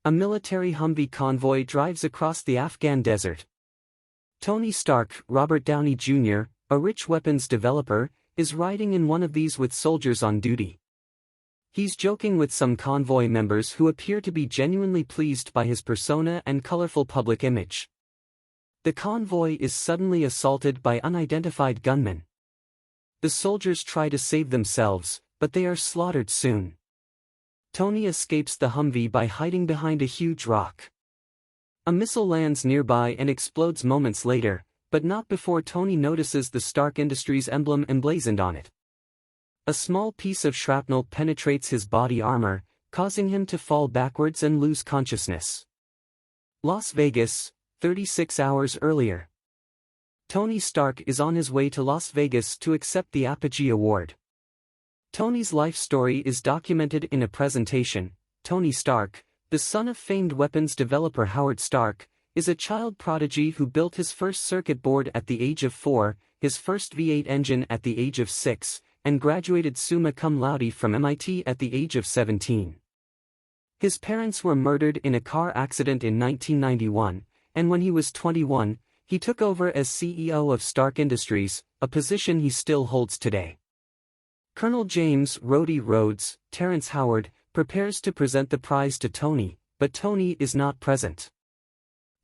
A military Humvee convoy drives across the Afghan desert. Tony Stark, Robert Downey Jr., a rich weapons developer, is riding in one of these with soldiers on duty. He's joking with some convoy members who appear to be genuinely pleased by his persona and colorful public image. The convoy is suddenly assaulted by unidentified gunmen. The soldiers try to save themselves, but they are slaughtered soon. Tony escapes the Humvee by hiding behind a huge rock. A missile lands nearby and explodes moments later, but not before Tony notices the Stark Industries emblem emblazoned on it. A small piece of shrapnel penetrates his body armor, causing him to fall backwards and lose consciousness. Las Vegas, 36 hours earlier. Tony Stark is on his way to Las Vegas to accept the Apogee Award. Tony's life story is documented in a presentation. Tony Stark, the son of famed weapons developer Howard Stark, is a child prodigy who built his first circuit board at the age of 4, his first V8 engine at the age of 6, and graduated summa cum laude from MIT at the age of 17. His parents were murdered in a car accident in 1991, and when he was 21, he took over as CEO of Stark Industries, a position he still holds today. Colonel James "Rhodey" Rhodes, Terrence Howard, prepares to present the prize to Tony, but Tony is not present.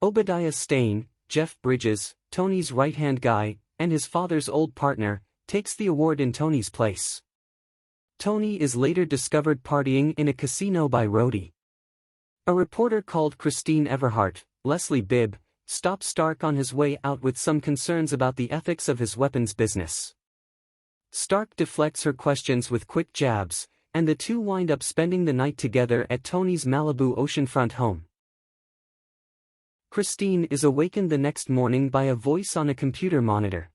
Obadiah Stane, Jeff Bridges, Tony's right-hand guy, and his father's old partner, takes the award in Tony's place. Tony is later discovered partying in a casino by Rhodey. A reporter called Christine Everhart, Leslie Bibb, stops Stark on his way out with some concerns about the ethics of his weapons business. Stark deflects her questions with quick jabs, and the two wind up spending the night together at Tony's Malibu oceanfront home. Christine is awakened the next morning by a voice on a computer monitor.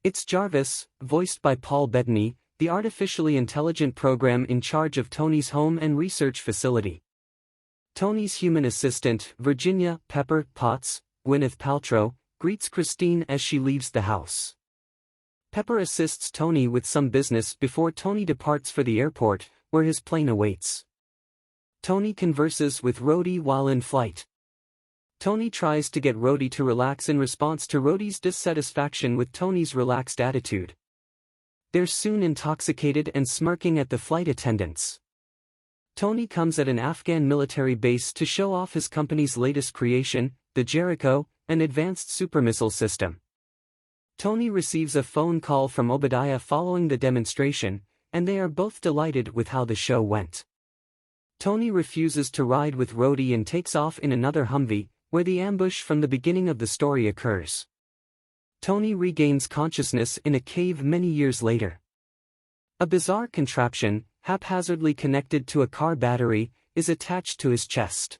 It's Jarvis, voiced by Paul Bettany, the artificially intelligent program in charge of Tony's home and research facility. Tony's human assistant, Virginia Pepper Potts, Gwyneth Paltrow, greets Christine as she leaves the house. Pepper assists Tony with some business before Tony departs for the airport, where his plane awaits. Tony converses with Rhodey while in flight. Tony tries to get Rhodey to relax in response to Rhodey's dissatisfaction with Tony's relaxed attitude. They're soon intoxicated and smirking at the flight attendants. Tony comes at an Afghan military base to show off his company's latest creation, the Jericho, an advanced supermissile system. Tony receives a phone call from Obadiah following the demonstration, and they are both delighted with how the show went. Tony refuses to ride with Rhodey and takes off in another Humvee, where the ambush from the beginning of the story occurs. Tony regains consciousness in a cave many years later. A bizarre contraption, haphazardly connected to a car battery, is attached to his chest.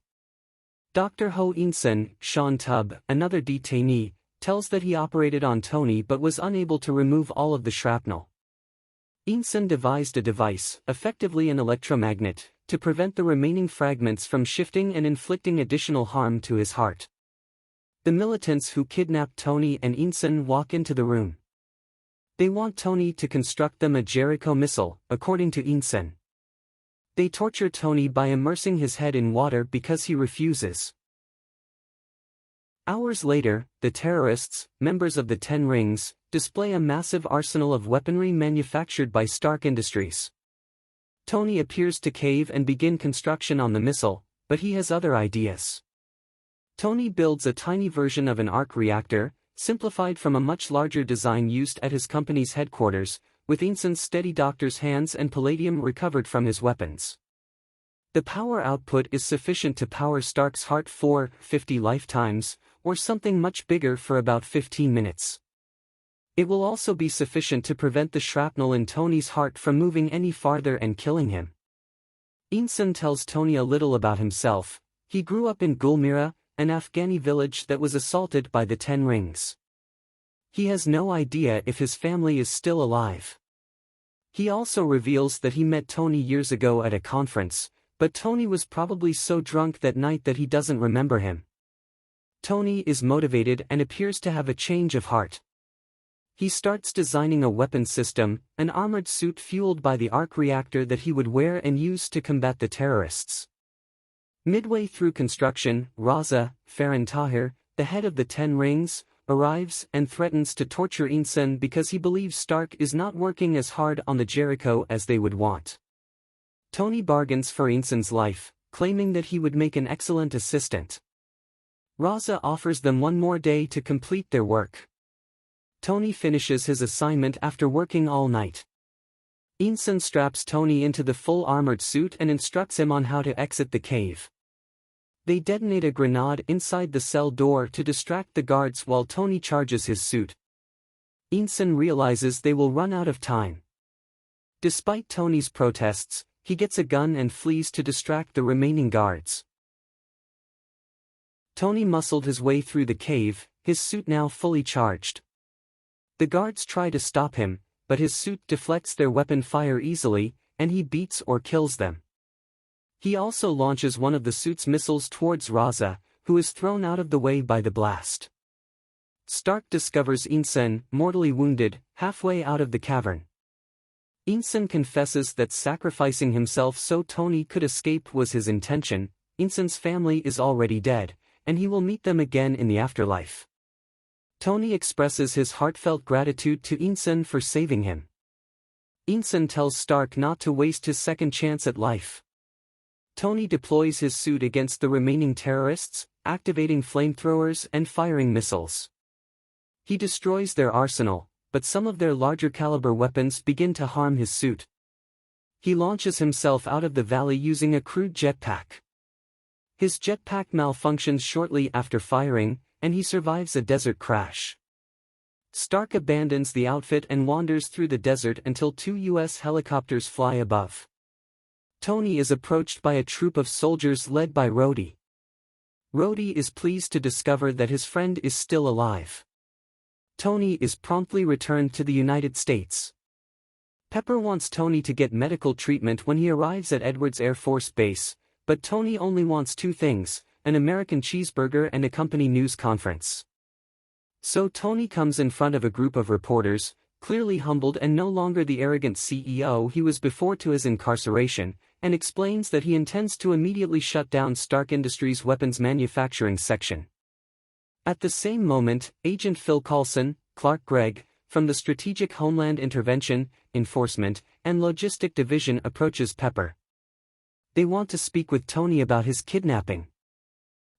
Dr. Ho Insun, Sean Tubb, another detainee, tells that he operated on Tony but was unable to remove all of the shrapnel. Insun devised a device, effectively an electromagnet, to prevent the remaining fragments from shifting and inflicting additional harm to his heart. The militants who kidnapped Tony and Insun walk into the room. They want Tony to construct them a Jericho missile, according to Insun. They torture Tony by immersing his head in water because he refuses. Hours later, the terrorists, members of the Ten Rings, display a massive arsenal of weaponry manufactured by Stark Industries. Tony appears to cave and begin construction on the missile, but he has other ideas. Tony builds a tiny version of an arc reactor, simplified from a much larger design used at his company's headquarters, with Insun's steady doctor's hands and palladium recovered from his weapons. The power output is sufficient to power Stark's heart for 50 lifetimes, or something much bigger for about 15 minutes. It will also be sufficient to prevent the shrapnel in Tony's heart from moving any farther and killing him. Insun tells Tony a little about himself. He grew up in Gulmira, an Afghani village that was assaulted by the Ten Rings. He has no idea if his family is still alive. He also reveals that he met Tony years ago at a conference, but Tony was probably so drunk that night that he doesn't remember him. Tony is motivated and appears to have a change of heart. He starts designing a weapons system, an armored suit fueled by the arc reactor that he would wear and use to combat the terrorists. Midway through construction, Raza, Farhan Tahir, the head of the Ten Rings, arrives and threatens to torture Insun because he believes Stark is not working as hard on the Jericho as they would want. Tony bargains for Insun's life, claiming that he would make an excellent assistant. Raza offers them one more day to complete their work. Tony finishes his assignment after working all night. Insun straps Tony into the full armored suit and instructs him on how to exit the cave. They detonate a grenade inside the cell door to distract the guards while Tony charges his suit. Insun realizes they will run out of time. Despite Tony's protests, he gets a gun and flees to distract the remaining guards. Tony muscled his way through the cave, his suit now fully charged. The guards try to stop him, but his suit deflects their weapon fire easily, and he beats or kills them. He also launches one of the suit's missiles towards Raza, who is thrown out of the way by the blast. Stark discovers Insun, mortally wounded, halfway out of the cavern. Insun confesses that sacrificing himself so Tony could escape was his intention. Insun's family is already dead, and he will meet them again in the afterlife. Tony expresses his heartfelt gratitude to Insun for saving him. Insun tells Stark not to waste his second chance at life. Tony deploys his suit against the remaining terrorists, activating flamethrowers and firing missiles. He destroys their arsenal, but some of their larger caliber weapons begin to harm his suit. He launches himself out of the valley using a crude jetpack. His jetpack malfunctions shortly after firing, and he survives a desert crash. Stark abandons the outfit and wanders through the desert until 2 U.S. helicopters fly above. Tony is approached by a troop of soldiers led by Rhodey. Rhodey is pleased to discover that his friend is still alive. Tony is promptly returned to the United States. Pepper wants Tony to get medical treatment when he arrives at Edwards Air Force Base, but Tony only wants two things: an American cheeseburger and a company news conference. So Tony comes in front of a group of reporters, clearly humbled and no longer the arrogant CEO he was before to his incarceration, and explains that he intends to immediately shut down Stark Industries' weapons manufacturing section. At the same moment, Agent Phil Coulson, Clark Gregg, from the Strategic Homeland Intervention, Enforcement, and Logistic Division approaches Pepper. They want to speak with Tony about his kidnapping.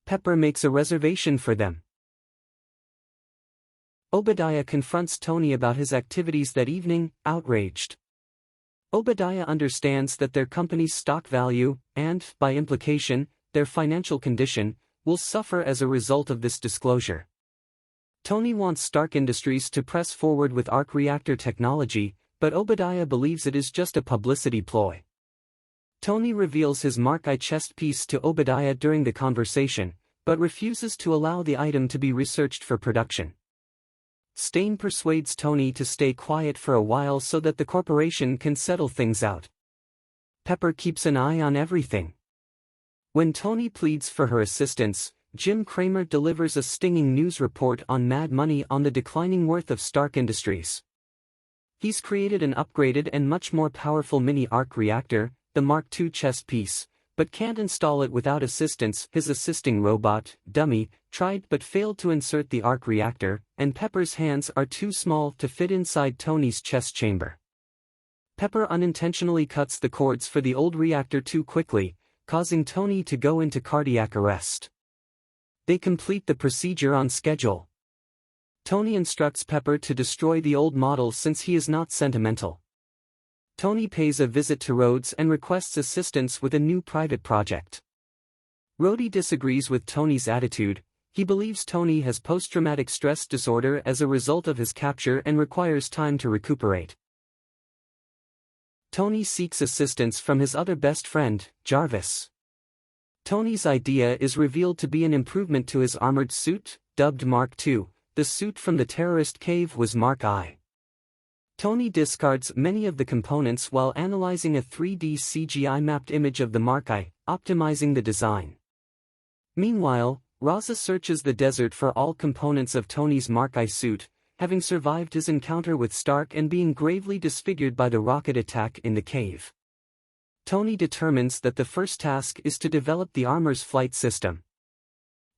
Pepper makes a reservation for them. Obadiah confronts Tony about his activities that evening, outraged. Obadiah understands that their company's stock value, and, by implication, their financial condition, will suffer as a result of this disclosure. Tony wants Stark Industries to press forward with arc reactor technology, but Obadiah believes it is just a publicity ploy. Tony reveals his Mark I chest piece to Obadiah during the conversation, but refuses to allow the item to be researched for production. Stain persuades Tony to stay quiet for a while so that the corporation can settle things out. Pepper keeps an eye on everything. When Tony pleads for her assistance, Jim Cramer delivers a stinging news report on Mad Money on the declining worth of Stark Industries. He's created an upgraded and much more powerful mini-arc reactor, the Mark II chest piece, but can't install it without assistance. His assisting robot, Dummy, tried but failed to insert the arc reactor, and Pepper's hands are too small to fit inside Tony's chest chamber. Pepper unintentionally cuts the cords for the old reactor too quickly, causing Tony to go into cardiac arrest. They complete the procedure on schedule. Tony instructs Pepper to destroy the old model since he is not sentimental. Tony pays a visit to Rhodes and requests assistance with a new private project. Rhodey disagrees with Tony's attitude. He believes Tony has post-traumatic stress disorder as a result of his capture and requires time to recuperate. Tony seeks assistance from his other best friend, Jarvis. Tony's idea is revealed to be an improvement to his armored suit, dubbed Mark II. The suit from the terrorist cave was Mark I. Tony discards many of the components while analyzing a 3D CGI-mapped image of the Mark I, optimizing the design. Meanwhile, Raza searches the desert for all components of Tony's Mark I suit, having survived his encounter with Stark and being gravely disfigured by the rocket attack in the cave. Tony determines that the first task is to develop the armor's flight system.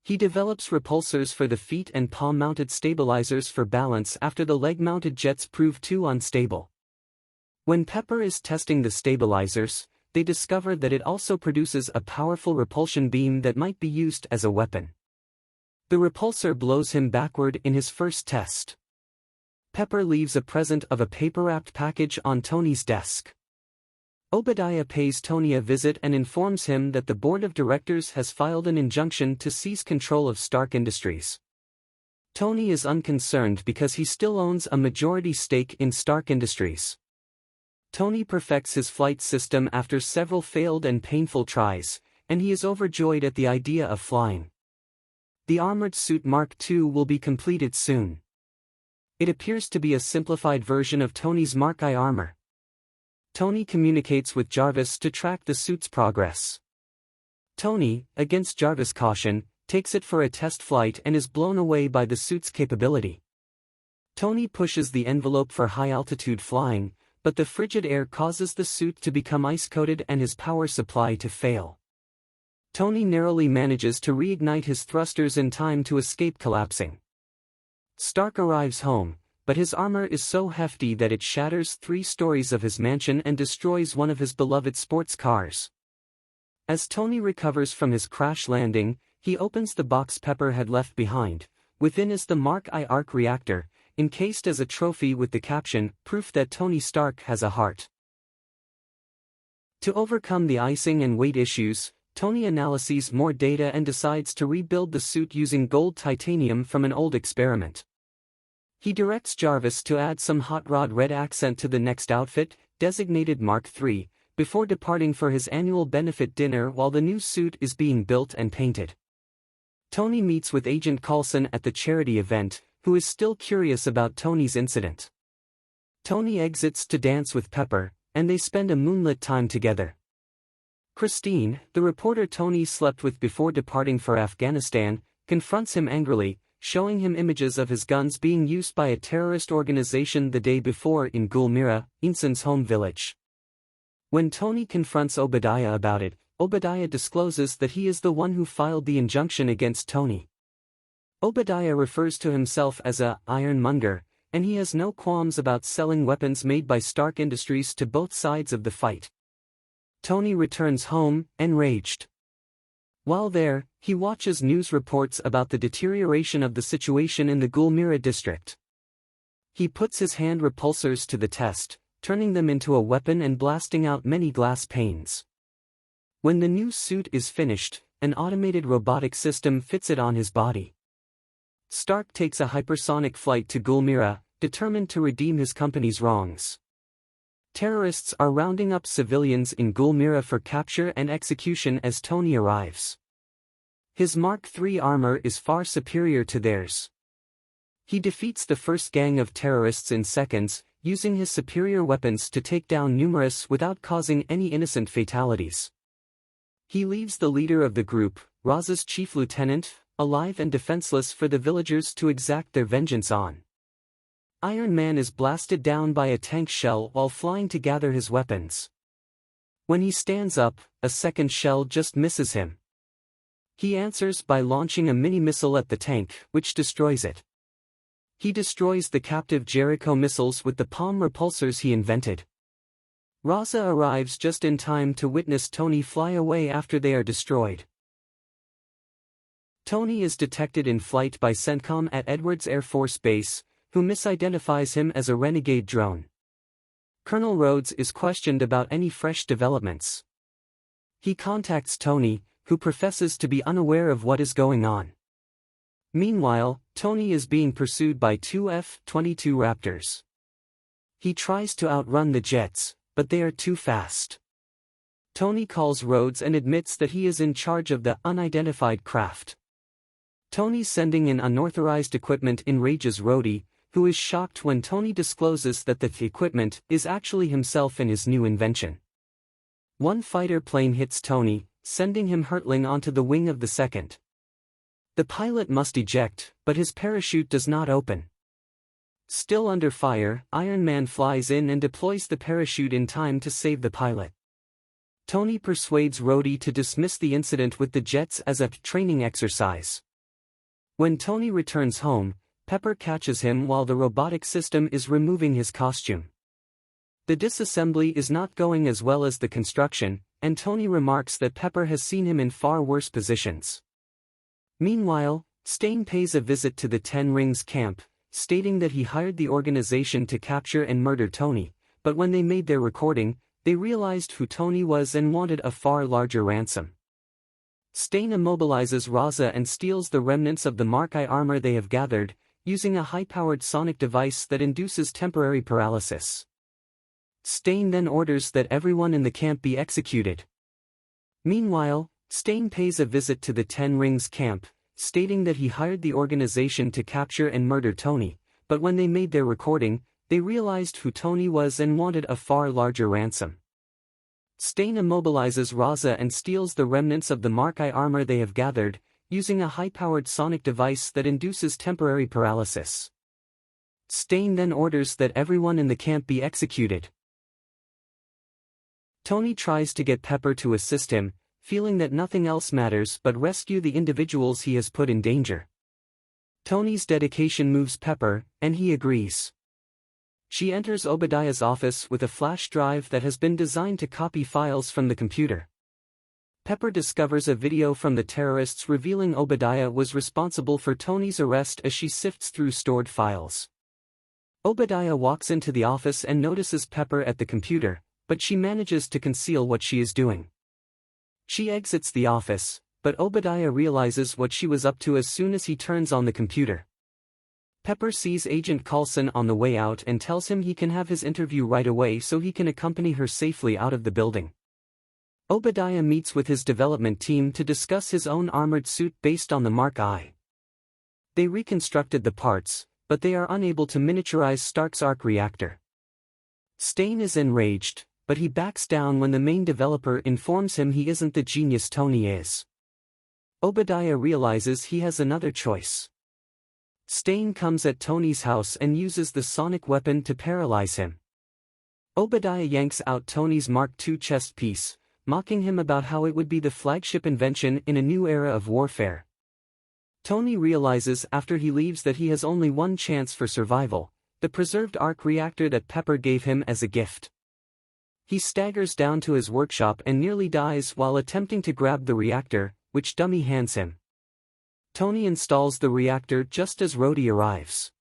He develops repulsors for the feet and palm-mounted stabilizers for balance after the leg-mounted jets prove too unstable. When Pepper is testing the stabilizers, they discover that it also produces a powerful repulsion beam that might be used as a weapon. The repulsor blows him backward in his first test. Pepper leaves a present of a paper-wrapped package on Tony's desk. Obadiah pays Tony a visit and informs him that the board of directors has filed an injunction to seize control of Stark Industries. Tony is unconcerned because he still owns a majority stake in Stark Industries. Tony perfects his flight system after several failed and painful tries, and he is overjoyed at the idea of flying. The armored suit Mark II will be completed soon. It appears to be a simplified version of Tony's Mark I armor. Tony communicates with Jarvis to track the suit's progress. Tony, against Jarvis' caution, takes it for a test flight and is blown away by the suit's capability. Tony pushes the envelope for high-altitude flying, but the frigid air causes the suit to become ice-coated and his power supply to fail. Tony narrowly manages to reignite his thrusters in time to escape collapsing. Stark arrives home, but his armor is so hefty that it shatters 3 stories of his mansion and destroys one of his beloved sports cars. As Tony recovers from his crash landing, he opens the box Pepper had left behind. Within is the Mark I arc reactor, encased as a trophy with the caption, "Proof that Tony Stark has a heart." To overcome the icing and weight issues, Tony analyzes more data and decides to rebuild the suit using gold titanium from an old experiment. He directs Jarvis to add some hot rod red accent to the next outfit, designated Mark III, before departing for his annual benefit dinner while the new suit is being built and painted. Tony meets with Agent Coulson at the charity event, who is still curious about Tony's incident. Tony exits to dance with Pepper, and they spend a moonlit time together. Christine, the reporter Tony slept with before departing for Afghanistan, confronts him angrily, showing him images of his guns being used by a terrorist organization the day before in Gulmira, Inson's home village. When Tony confronts Obadiah about it, Obadiah discloses that he is the one who filed the injunction against Tony. Obadiah refers to himself as a ironmonger, and he has no qualms about selling weapons made by Stark Industries to both sides of the fight. Tony returns home, enraged. While there, he watches news reports about the deterioration of the situation in the Gulmira district. He puts his hand repulsors to the test, turning them into a weapon and blasting out many glass panes. When the new suit is finished, an automated robotic system fits it on his body. Stark takes a hypersonic flight to Gulmira, determined to redeem his company's wrongs. Terrorists are rounding up civilians in Gulmira for capture and execution as Tony arrives. His Mark III armor is far superior to theirs. He defeats the first gang of terrorists in seconds, using his superior weapons to take down numerous without causing any innocent fatalities. He leaves the leader of the group, Raz's chief lieutenant, alive and defenseless for the villagers to exact their vengeance on. Iron Man is blasted down by a tank shell while flying to gather his weapons. When he stands up, a second shell just misses him. He answers by launching a mini-missile at the tank, which destroys it. He destroys the captive Jericho missiles with the palm repulsors he invented. Raza arrives just in time to witness Tony fly away after they are destroyed. Tony is detected in flight by CENTCOM at Edwards Air Force Base, who misidentifies him as a renegade drone. Colonel Rhodes is questioned about any fresh developments. He contacts Tony, who professes to be unaware of what is going on. Meanwhile, Tony is being pursued by 2 F-22 Raptors. He tries to outrun the jets, but they are too fast. Tony calls Rhodes and admits that he is in charge of the unidentified craft. Tony sending in unauthorized equipment enrages Rhodey, who is shocked when Tony discloses that the equipment is actually himself and his new invention. One fighter plane hits Tony, sending him hurtling onto the wing of the second. The pilot must eject, but his parachute does not open. Still under fire, Iron Man flies in and deploys the parachute in time to save the pilot. Tony persuades Rhodey to dismiss the incident with the jets as a training exercise. When Tony returns home, Pepper catches him while the robotic system is removing his costume. The disassembly is not going as well as the construction, and Tony remarks that Pepper has seen him in far worse positions. Meanwhile, Stain pays a visit to the Ten Rings camp, stating that he hired the organization to capture and murder Tony, but when they made their recording, they realized who Tony was and wanted a far larger ransom. Stain immobilizes Raza and steals the remnants of the Mark I armor they have gathered, using a high-powered sonic device that induces temporary paralysis. Stain then orders that everyone in the camp be executed. Meanwhile, Stain pays a visit to the Ten Rings camp, stating that he hired the organization to capture and murder Tony, but when they made their recording, they realized who Tony was and wanted a far larger ransom. Stain immobilizes Raza and steals the remnants of the Mark I armor they have gathered, using a high-powered sonic device that induces temporary paralysis. Stain then orders that everyone in the camp be executed. Tony tries to get Pepper to assist him, feeling that nothing else matters but rescue the individuals he has put in danger. Tony's dedication moves Pepper, and he agrees. She enters Obadiah's office with a flash drive that has been designed to copy files from the computer. Pepper discovers a video from the terrorists revealing Obadiah was responsible for Tony's arrest as she sifts through stored files. Obadiah walks into the office and notices Pepper at the computer, but she manages to conceal what she is doing. She exits the office, but Obadiah realizes what she was up to as soon as he turns on the computer. Pepper sees Agent Coulson on the way out and tells him he can have his interview right away so he can accompany her safely out of the building. Obadiah meets with his development team to discuss his own armored suit based on the Mark I. They reconstructed the parts, but they are unable to miniaturize Stark's arc reactor. Stain is enraged, but he backs down when the main developer informs him he isn't the genius Tony is. Obadiah realizes he has another choice. Stain comes at Tony's house and uses the sonic weapon to paralyze him. Obadiah yanks out Tony's Mark II chest piece, mocking him about how it would be the flagship invention in a new era of warfare. Tony realizes after he leaves that he has only one chance for survival, the preserved arc reactor that Pepper gave him as a gift. He staggers down to his workshop and nearly dies while attempting to grab the reactor, which Dummy hands him. Tony installs the reactor just as Rhodey arrives.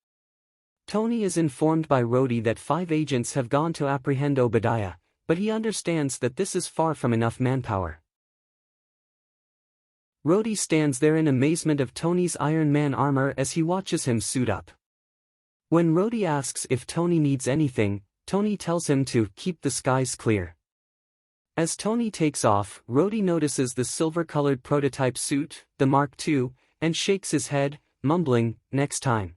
Tony is informed by Rhodey that 5 agents have gone to apprehend Obadiah, but he understands that this is far from enough manpower. Rhodey stands there in amazement of Tony's Iron Man armor as he watches him suit up. When Rhodey asks if Tony needs anything, Tony tells him to keep the skies clear. As Tony takes off, Rhodey notices the silver-colored prototype suit, the Mark II, and shakes his head, mumbling, "Next time."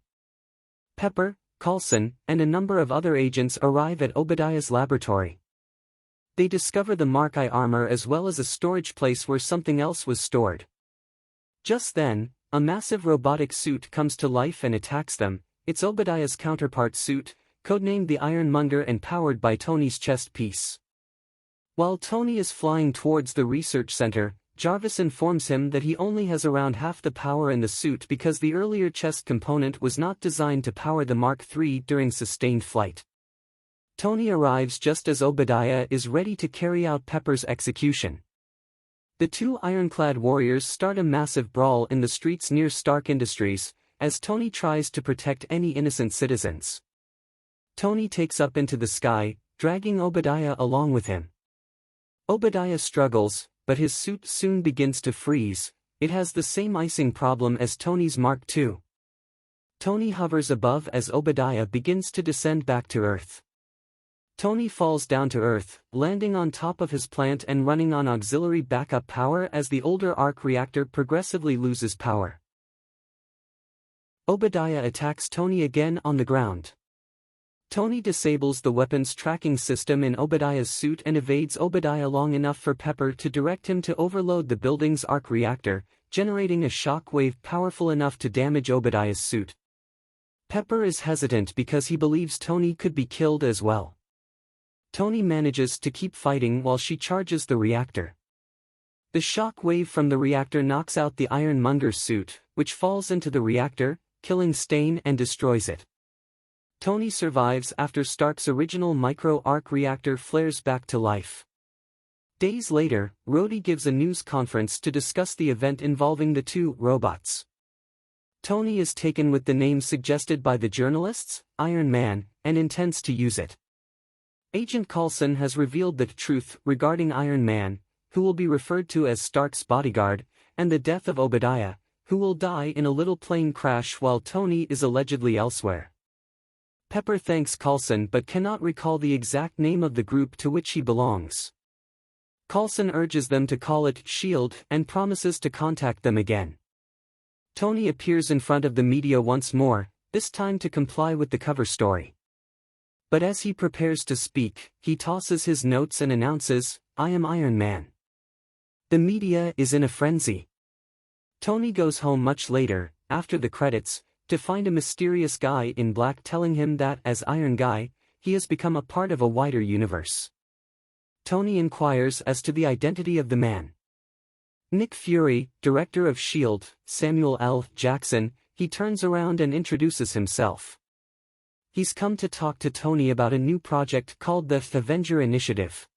Pepper, Coulson, and a number of other agents arrive at Obadiah's laboratory. They discover the Mark I armor as well as a storage place where something else was stored. Just then, a massive robotic suit comes to life and attacks them. It's Obadiah's counterpart suit, codenamed the Ironmonger and powered by Tony's chest piece. While Tony is flying towards the research center, Jarvis informs him that he only has around half the power in the suit because the earlier chest component was not designed to power the Mark III during sustained flight. Tony arrives just as Obadiah is ready to carry out Pepper's execution. The two ironclad warriors start a massive brawl in the streets near Stark Industries, as Tony tries to protect any innocent citizens. Tony takes up into the sky, dragging Obadiah along with him. Obadiah struggles, but his suit soon begins to freeze. It has the same icing problem as Tony's Mark II. Tony hovers above as Obadiah begins to descend back to Earth. Tony falls down to Earth, landing on top of his plant and running on auxiliary backup power as the older arc reactor progressively loses power. Obadiah attacks Tony again on the ground. Tony disables the weapons tracking system in Obadiah's suit and evades Obadiah long enough for Pepper to direct him to overload the building's arc reactor, generating a shock wave powerful enough to damage Obadiah's suit. Pepper is hesitant because he believes Tony could be killed as well. Tony manages to keep fighting while she charges the reactor. The shock wave from the reactor knocks out the Ironmonger's suit, which falls into the reactor, killing Stain and destroys it. Tony survives after Stark's original micro-arc reactor flares back to life. Days later, Rhodey gives a news conference to discuss the event involving the two robots. Tony is taken with the name suggested by the journalists, Iron Man, and intends to use it. Agent Coulson has revealed the truth regarding Iron Man, who will be referred to as Stark's bodyguard, and the death of Obadiah, who will die in a little plane crash while Tony is allegedly elsewhere. Pepper thanks Coulson but cannot recall the exact name of the group to which he belongs. Coulson urges them to call it S.H.I.E.L.D. and promises to contact them again. Tony appears in front of the media once more, this time to comply with the cover story. But as he prepares to speak, he tosses his notes and announces, "I am Iron Man." The media is in a frenzy. Tony goes home much later, after the credits, to find a mysterious guy in black telling him that as Iron Guy, he has become a part of a wider universe. Tony inquires as to the identity of the man. Nick Fury, director of S.H.I.E.L.D., Samuel L. Jackson, he turns around and introduces himself. He's come to talk to Tony about a new project called the Avenger Initiative.